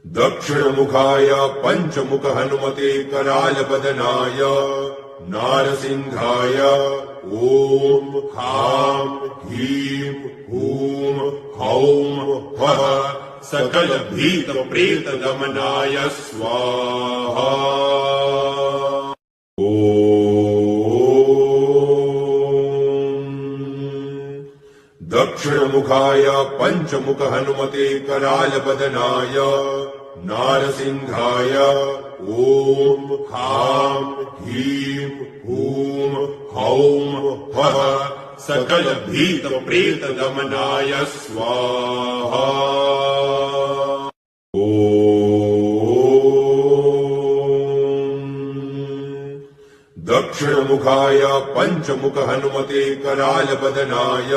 दक्षिणमुखाय पंचमुख हनुमते करालबदनाय नारसिंहाय ओम हां ह्रीं हूं हौं फः सकल भीत प्रेत दमनाय स्वाहा। दक्षिणमुखाय पंचमुख हनुमते करालबदनाय नारसिंहाय ओम हां ह्रीं हूं हौं फः सकल भीत प्रेत दमनाय स्वाहा। दक्षिणमुखाय पंचमुख हनुमते करालबदनाय